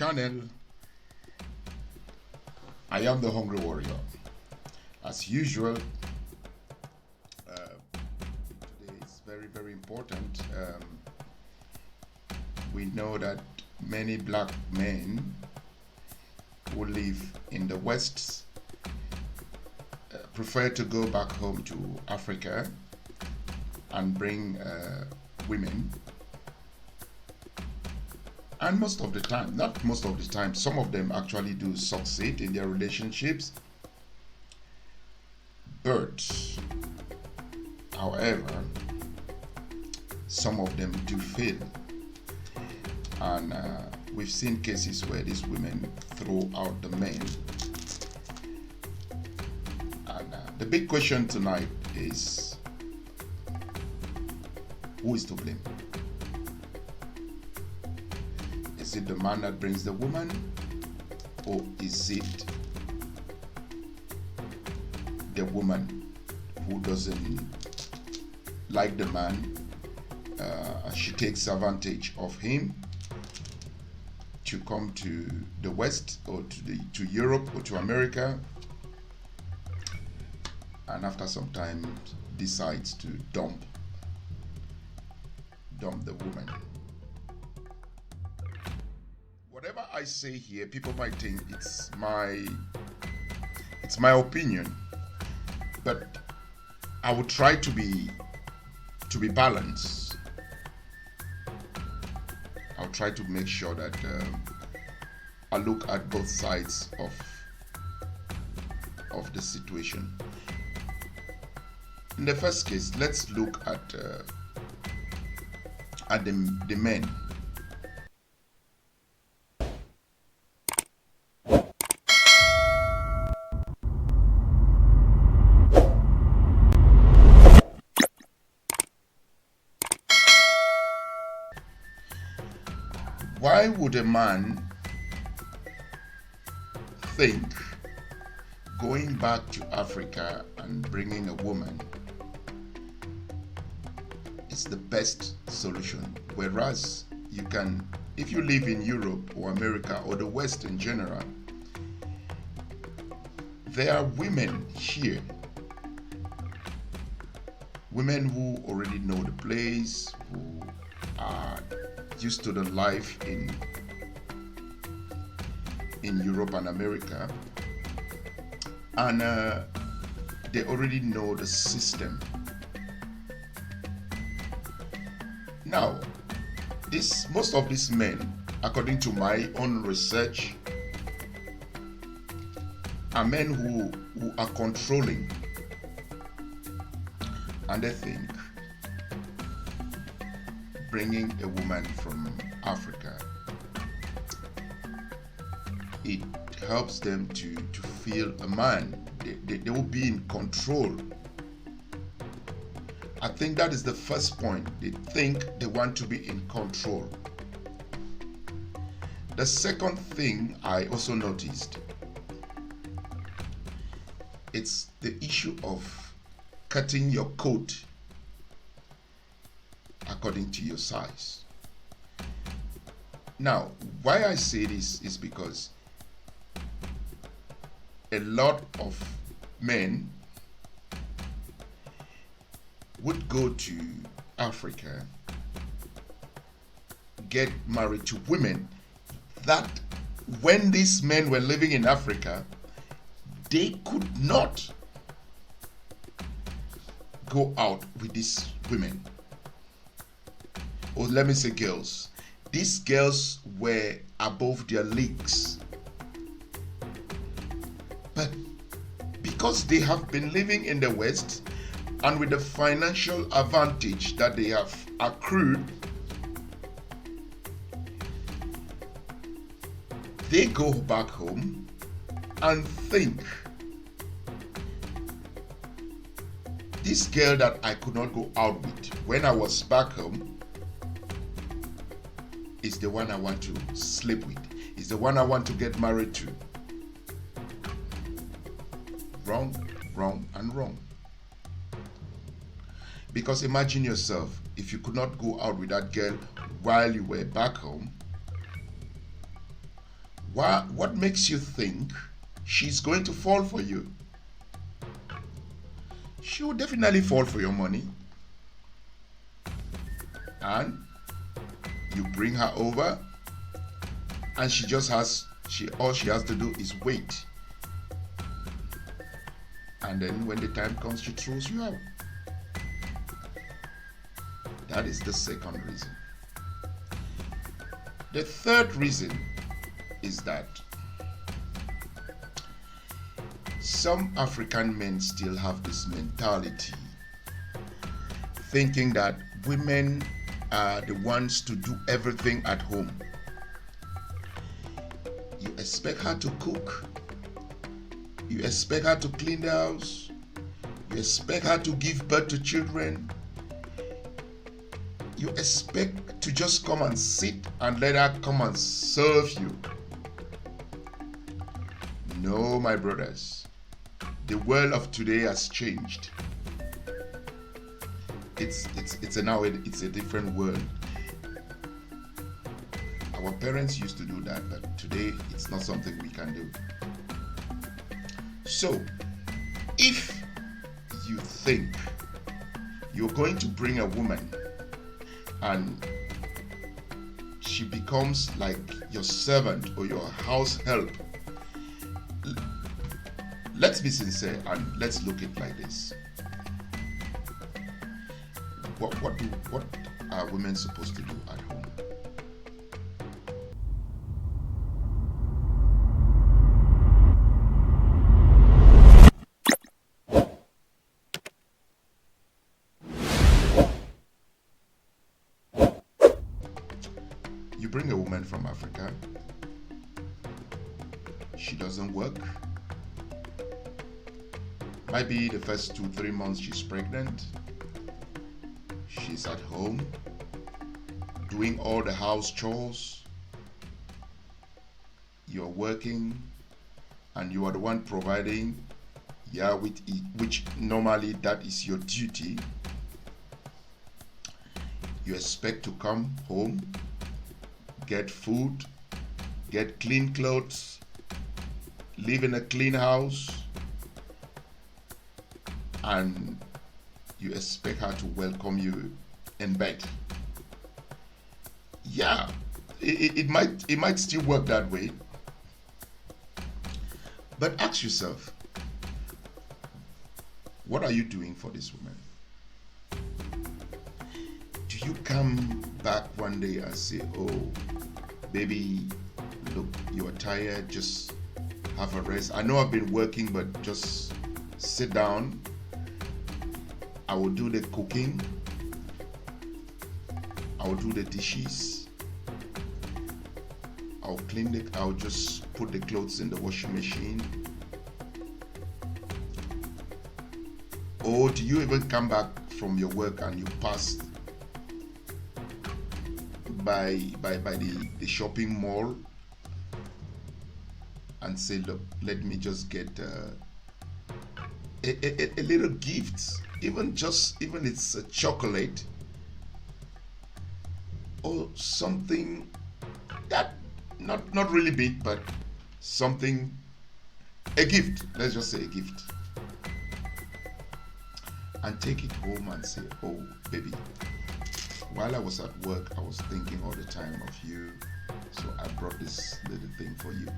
channel. I am the Hungry Warrior. As usual, today is very important. We know that many black men who live in the West prefer to go back home to Africa and bring women. And most of the time, not most of the time, some of them actually do succeed in their relationships. But, however, some of them do fail. And we've seen cases where these women throw out the men. And the big question tonight is, who is to blame? Is it the man that brings the woman, or is it the woman who doesn't like the man? She takes advantage of him to come to the West or to Europe or to America, and after some time decides to dump the woman. Whatever I say here, people might think it's my opinion, but I will try to be balanced. I'll try to make sure that I look at both sides of the situation. In the first case, let's look at the men. Why would a man think going back to Africa and bringing a woman is the best solution? Whereas you can, if you live in Europe or America or the West in general, there are women here, women who already know the place, who are used to the life in Europe and America, and they already know the system. Now, most of these men, according to my own research, are men who are controlling, and they think bringing a woman from Africa, it helps them to feel a man. They will be in control. I think that is the first point. They think they want to be in control. The second thing I also noticed, it's the issue of cutting your coat according to your size. Now, why I say this is because a lot of men would go to Africa, get married to women that when these men were living in Africa, they could not go out with these women. Or let me say girls. These girls were above their leagues. But because they have been living in the West, and with the financial advantage that they have accrued, they go back home and think, this girl that I could not go out with when I was back home is the one I want to sleep with, is the one I want to get married to. Wrong, wrong, and wrong. Because imagine yourself, if you could not go out with that girl while you were back home, What makes you think she's going to fall for you? She will definitely fall for your money. And you bring her over, and all she has to do is wait. And then when the time comes, she throws you out. That is the second reason. The third reason is that some African men still have this mentality, thinking that women are the ones to do everything at home. You expect her to cook. You expect her to clean the house. You expect her to give birth to children. You expect to just come and sit and let her come and serve you. No, my brothers. The world of today has changed. It's a different world. Our parents used to do that, but today it's not something we can do. So, if you think you're going to bring a woman and she becomes like your servant or your house help, let's be sincere and let's look at it like this. What are women supposed to do at home? You bring a woman from Africa, she doesn't work. Might be the first 2-3 months she's pregnant. She's at home doing all the house chores. You're working and you are the one providing, which normally that is your duty. You expect to come home, get food, get clean clothes, live in a clean house, and you expect her to welcome you in bed. Yeah, it might still work that way. But ask yourself, what are you doing for this woman? Do you come back one day and say, oh, baby, look, you're tired, just have a rest. I know I've been working, but just sit down. I will do the cooking. I will do the dishes. I'll just put the clothes in the washing machine. Or do you even come back from your work and you pass by the shopping mall and say, look, let me just get a little gift, even it's a chocolate or something that not really big, but something, a gift, let's just say a gift, and take it home and say, oh baby, while I was at work I was thinking all the time of you, so I brought this little thing for you.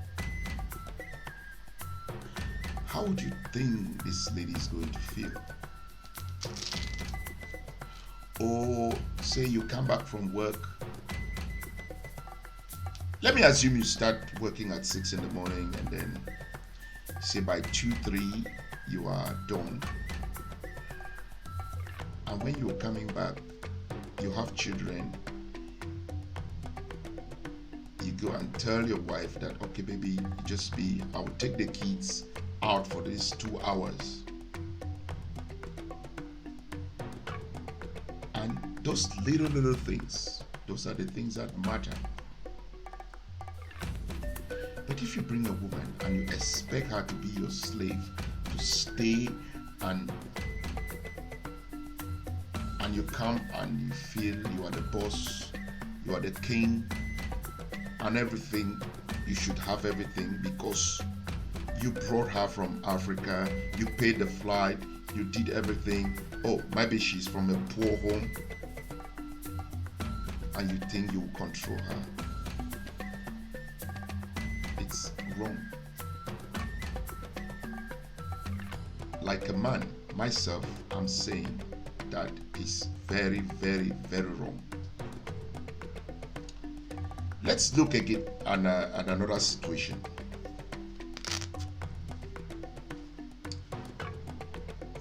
How would you think this lady is going to feel? Or say you come back from work. Let me assume you start working at 6 in the morning and then say by 2-3 you are done. And when you're coming back, you have children. You go and tell your wife that, okay baby, I will take the kids out for these 2 hours. And those little things, those are the things that matter. But if you bring a woman and you expect her to be your slave, to stay and you come and you feel you are the boss, you are the king and everything, you should have everything because you brought her from Africa, you paid the flight, you did everything. Oh, maybe she's from a poor home and you think you will control her. It's wrong. Like a man, myself, I'm saying that is very, very, very wrong. Let's look again at another situation.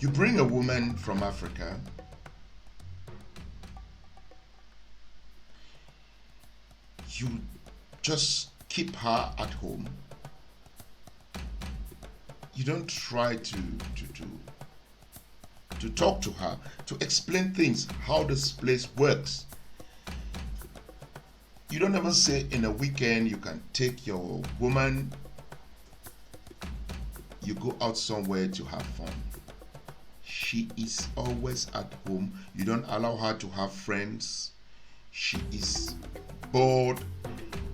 You bring a woman from Africa, you just keep her at home. You don't try to talk to her, to explain things, how this place works. You don't ever say in a weekend you can take your woman, you go out somewhere to have fun. She is always at home. You don't allow her to have friends. She is bored.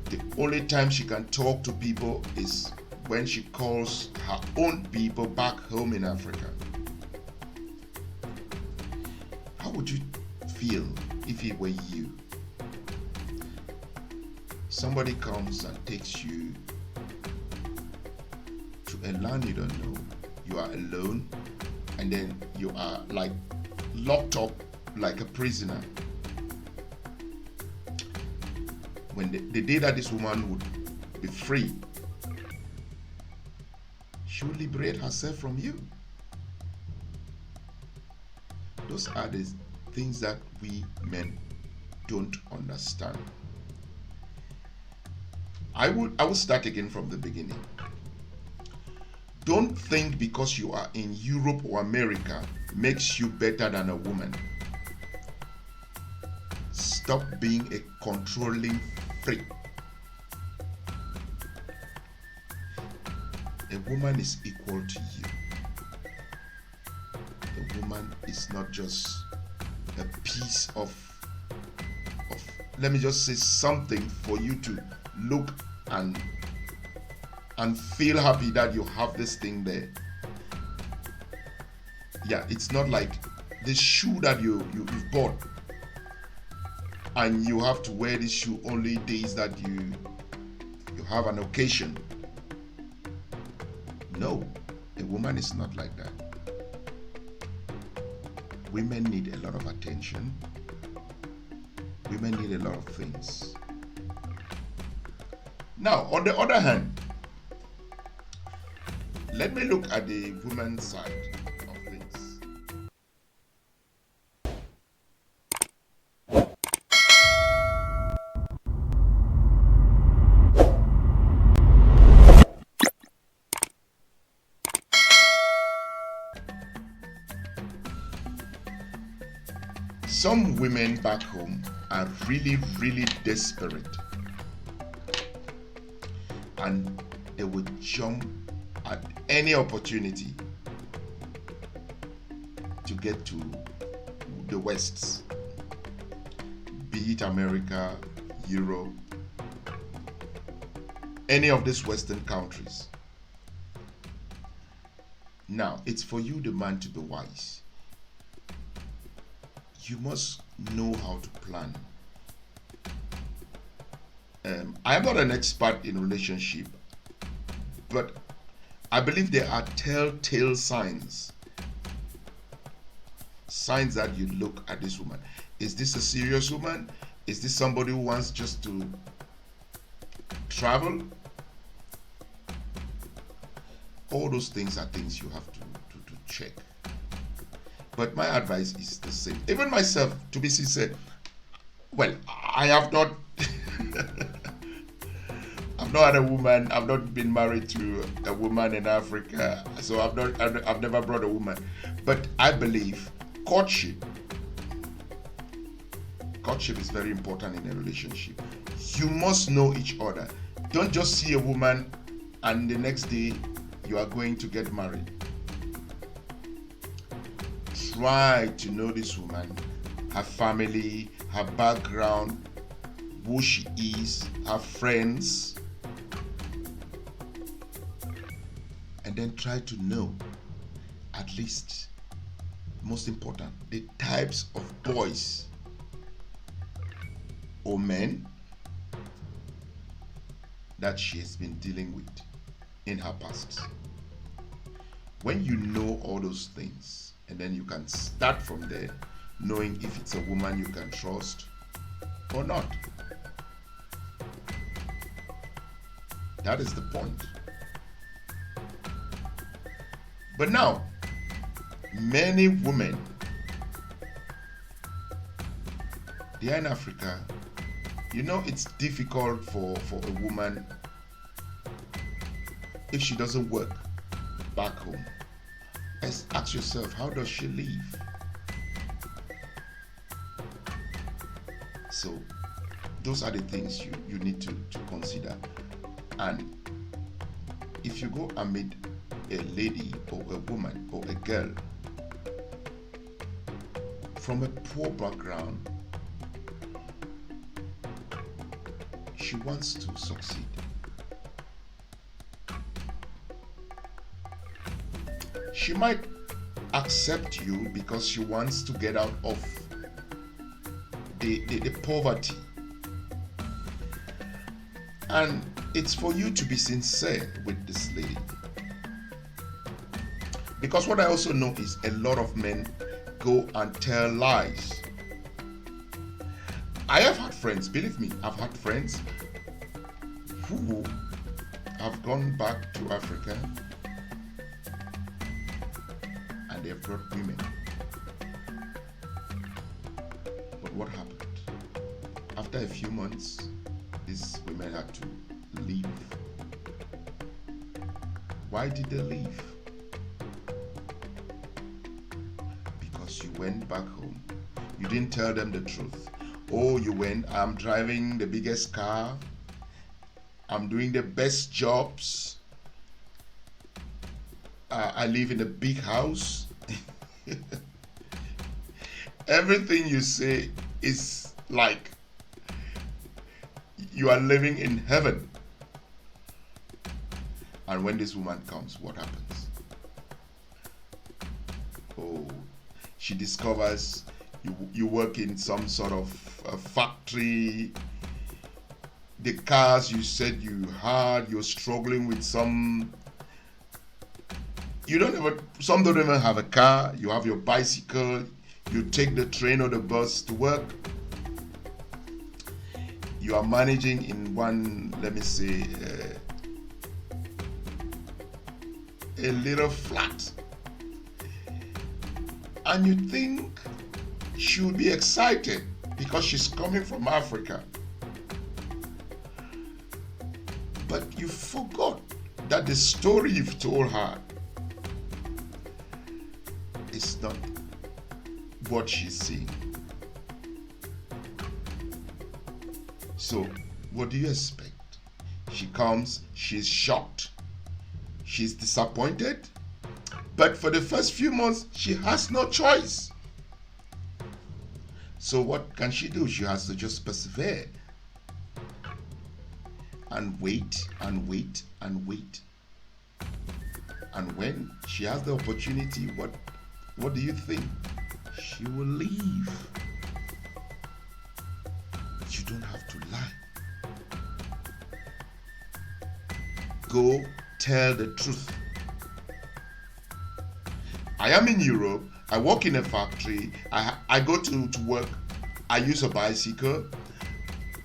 The only time she can talk to people is when she calls her own people back home in Africa. How would you feel if it were you? Somebody comes and takes you to a land you don't know. You are alone, and then you are like locked up like a prisoner. When the day that this woman would be free, she will liberate herself from you. Those are the things that we men don't understand. I will start again from the beginning. Don't think because you are in Europe or America makes you better than a woman. Stop being a controlling freak. A woman is equal to you. A woman is not just a piece of let me just say something for you to look and feel happy that you have this thing there. Yeah, it's not like the shoe that you've bought and you have to wear this shoe only days that you have an occasion. No, a woman is not like that. Women need a lot of attention. Women need a lot of things. Now, on the other hand, let me look at the woman's side of things. Some women back home are really, really desperate, and they would jump at any opportunity to get to the West, be it America, Europe, any of these Western countries. Now, it's for you, the man, to be wise. You must know how to plan. I am not an expert in relationship, but I believe there are telltale signs that you look at this woman. Is this a serious woman? Is this somebody who wants just to travel? All those things are things you have to check. But my advice is the same. Even myself, to be sincere, well, I have not I've not had a woman. I've not been married to a woman in Africa, so I've never brought a woman. But I believe courtship is very important in a relationship. You must know each other. Don't just see a woman and the next day you are going to get married. Try to know this woman, her family, her background, who she is, her friends. then try to know, at least, most important, the types of boys or men that she has been dealing with in her past. When you know all those things, and then you can start from there, knowing if it's a woman you can trust or not. That is the point. But now, many women, they are in Africa. You know, it's difficult for a woman if she doesn't work back home. Ask yourself, how does she live? So those are the things you need to consider. And if you go and meet a lady or a woman or a girl from a poor background, she wants to succeed. She might accept you because she wants to get out of the poverty. And it's for you to be sincere with this lady. Because what I also know is a lot of men go and tell lies. I have had friends, believe me, I've had friends who have gone back to Africa and they have brought women. But what happened? After a few months, these women had to leave. Why did they leave? Because you went back home. You didn't tell them the truth. Oh, you went, I'm driving the biggest car. I'm doing the best jobs. I live in a big house. Everything you say is like you are living in heaven. And when this woman comes, what happens? Oh, she discovers you work in some sort of factory. The cars you said you had, you're struggling with some. Some don't even have a car. You have your bicycle. You take the train or the bus to work. You are managing in one, let me say, a little flat. And you think she would be excited because she's coming from Africa. But you forgot that the story you've told her is not what she's seeing. So, what do you expect? She comes, she's shocked, she's disappointed, but for the first few months, she has no choice. So what can she do? She has to just persevere and wait and wait and wait. And when she has the opportunity, what do you think? She will leave. You don't have to lie. Go tell the truth. I am in Europe. I work in a factory. I go to work. I use a bicycle.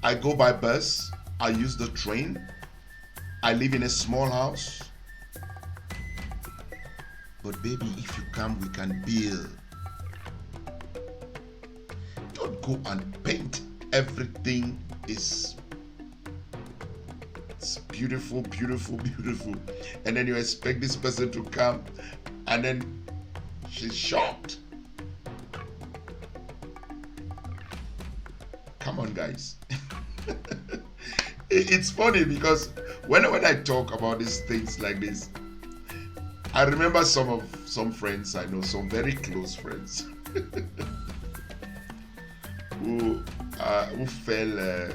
I go by bus. I use the train. I live in a small house. But baby, if you come, we can build. Don't go and paint. Everything is beautiful, beautiful, beautiful. And then you expect this person to come and then she's shocked. Come on, guys. It's funny because when I talk about these things like this, I remember some friends I know, some very close friends who fell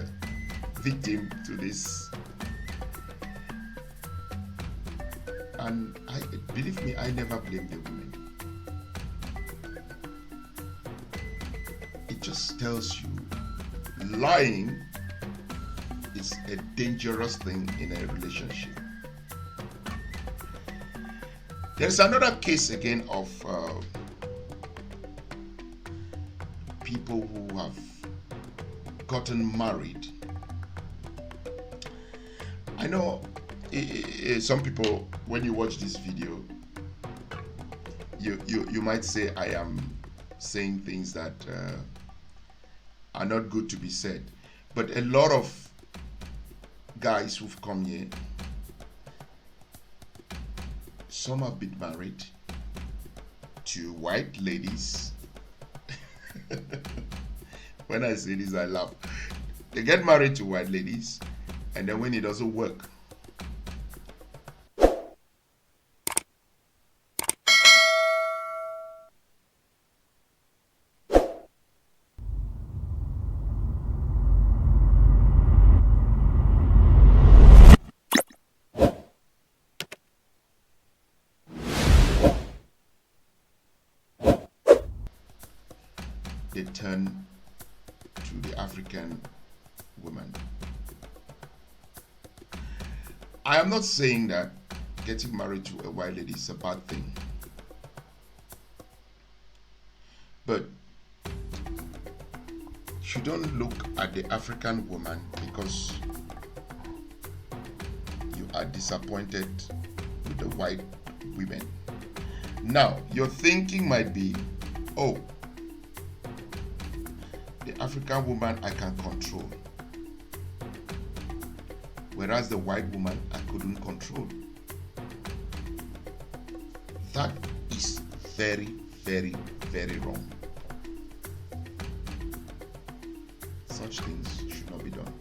victim to this. And I believe me, I never blame the women. It just tells you lying is a dangerous thing in a relationship. There's another case again of people who have gotten married. I know some people, when you watch this video, you might say I am saying things that are not good to be said. But a lot of guys who've come here, some have been married to white ladies. When I say this, I laugh. They get married to white ladies, and then when it doesn't work, they turn to the African woman. I am not saying that getting married to a white lady is a bad thing. But you don't look at the African woman because you are disappointed with the white women. Now, your thinking might be, oh, the African woman I can control, whereas the white woman I couldn't control. That is very, very, very wrong. Such things should not be done.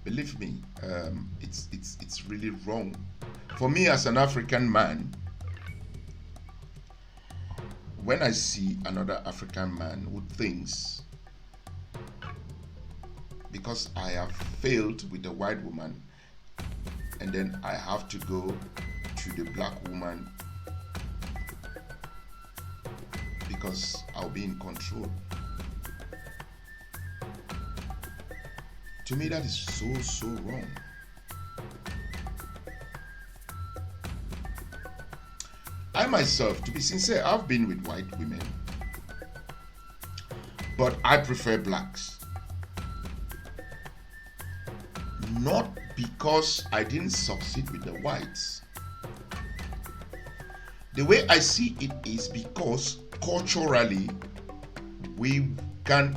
Believe me, it's really wrong. For me as an African man, when I see another African man who thinks because I have failed with the white woman and then I have to go to the black woman because I'll be in control. To me, that is so wrong. I myself, to be sincere, I've been with white women, but I prefer blacks. Not because I didn't succeed with the whites. The way I see it is because culturally we can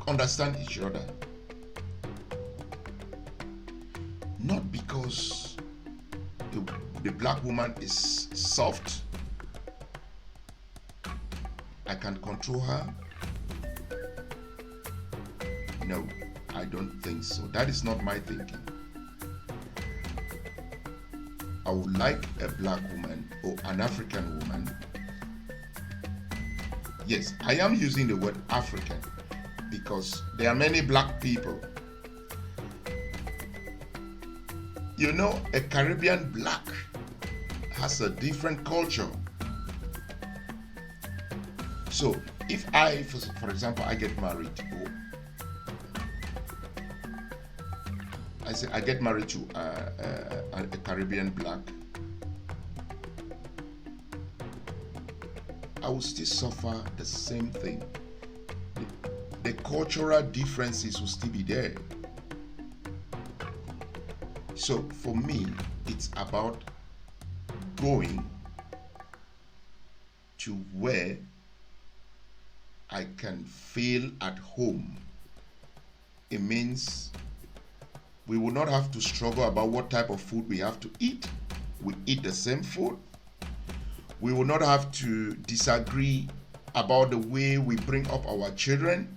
understand each other. Not because the black woman is soft, I can control her. No, I don't think so. That is not my thinking. I would like a black woman or an African woman. Yes, I am using the word African because there are many black people. You know, a Caribbean black has a different culture. So if I, for example, I get married, or I get married to a Caribbean black, I will still suffer the same thing. The cultural differences will still be there. So for me, it's about going to where I can feel at home. It means we will not have to struggle about what type of food we have to eat. We eat the same food. We will not have to disagree about the way we bring up our children.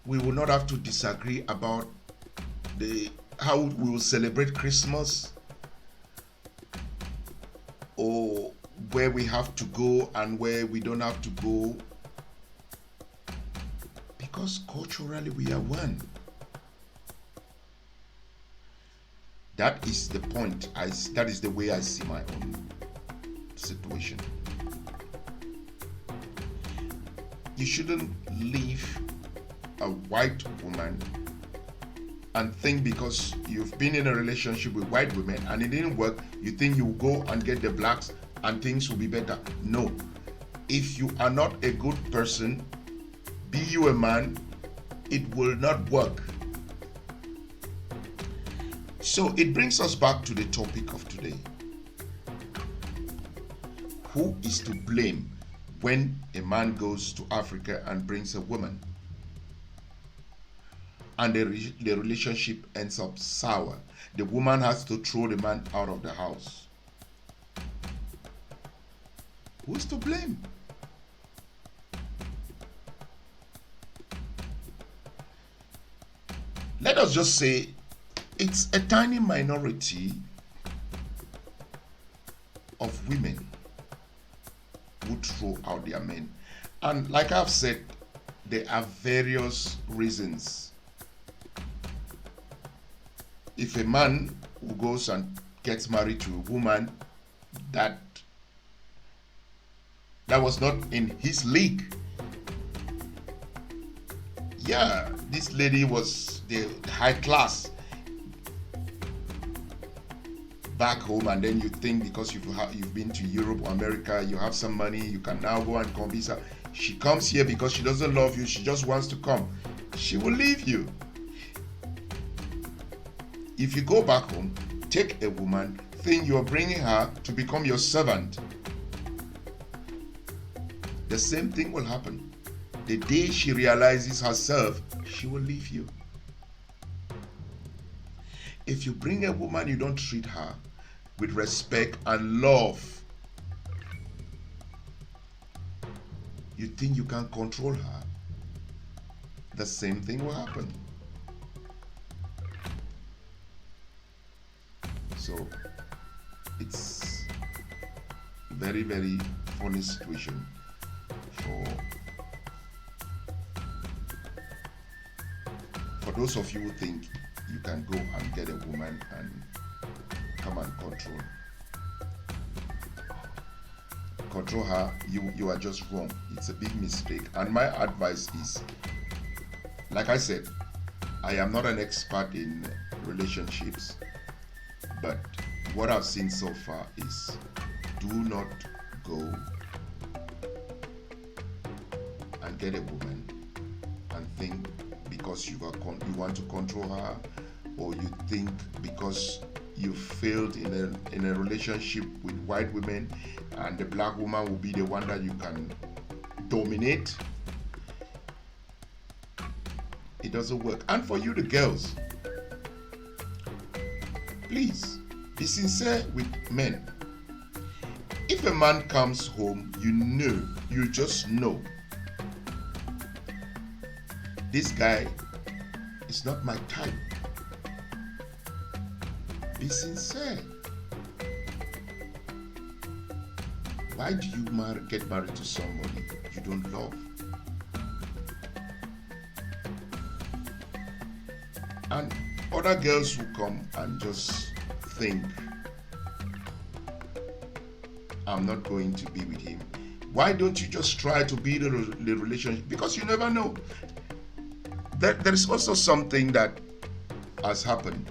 We will not have to disagree about how we will celebrate Christmas, or where we have to go and where we don't have to go, because Because culturally we are one. That is the point. That is the way I see my own situation. You shouldn't leave a white woman and think because you've been in a relationship with white women and it didn't work, you think you will go and get the blacks and things will be better. No. If you are not a good person, be you a man, it will not work. So it brings us back to the topic of today. Who is to blame when a man goes to Africa and brings a woman and the relationship ends up sour? The woman has to throw the man out of the house. Who is to blame? Let us just say it's a tiny minority of women who throw out their men. And like I've said, there are various reasons. If a man who goes and gets married to a woman that was not in his league, yeah, this lady was the high class back home, and then you think because you've been to Europe or America, you have some money, you can now go and convince her. She comes here because she doesn't love you, she just wants to come. She will leave you. If you go back home, take a woman, think you're bringing her to become your servant, the same thing will happen. The day she realizes herself, she will leave you. If you bring a woman, you don't treat her with respect and love, you think you can control her, the same thing will happen. So it's a very, very funny situation for those of you who think you can go and get a woman and come and control her. You are just wrong. It's a big mistake. And my advice is, like I said, I am not an expert in relationships, but what I've seen so far is do not go and get a woman and think because you want to control her, or you think because you failed in a relationship with white women and the black woman will be the one that you can dominate. It doesn't work. And for you, the girls, please be sincere with men. If a man comes home, you just know this guy is not my type. Be sincere. Why do you get married to somebody you don't love? And other girls who come and just think, I'm not going to be with him. Why don't you just try to be the relationship? Because you never know. There is also something that has happened.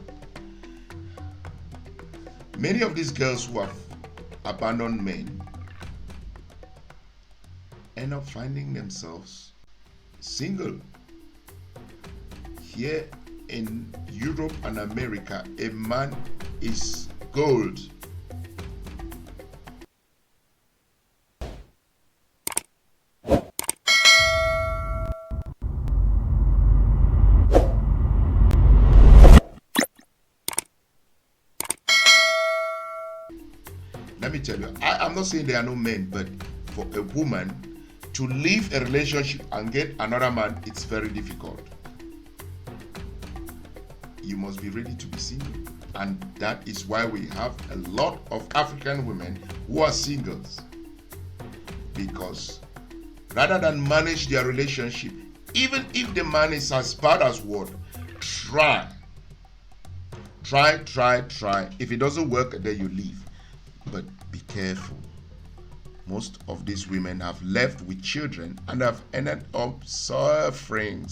Many of these girls who have abandoned men end up finding themselves single. Here in Europe and America, a man is gold. Let me tell you, I'm not saying there are no men, but for a woman to leave a relationship and get another man, it's very difficult. You must be ready to be single. And that is why we have a lot of African women who are singles. Because rather than manage their relationship, Even if the man is as bad as what, try. Try. If it doesn't work, then you leave. But be careful. Most of these women have left with children and have ended up suffering.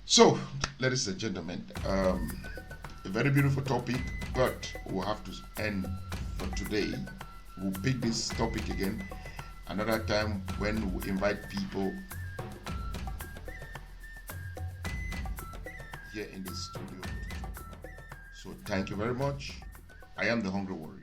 So, ladies and gentlemen, a very beautiful topic, but we'll have to end for today. We'll pick this topic again another time when we invite people here in the studio to talk about. So, thank you very much. I am the Hungry Warrior.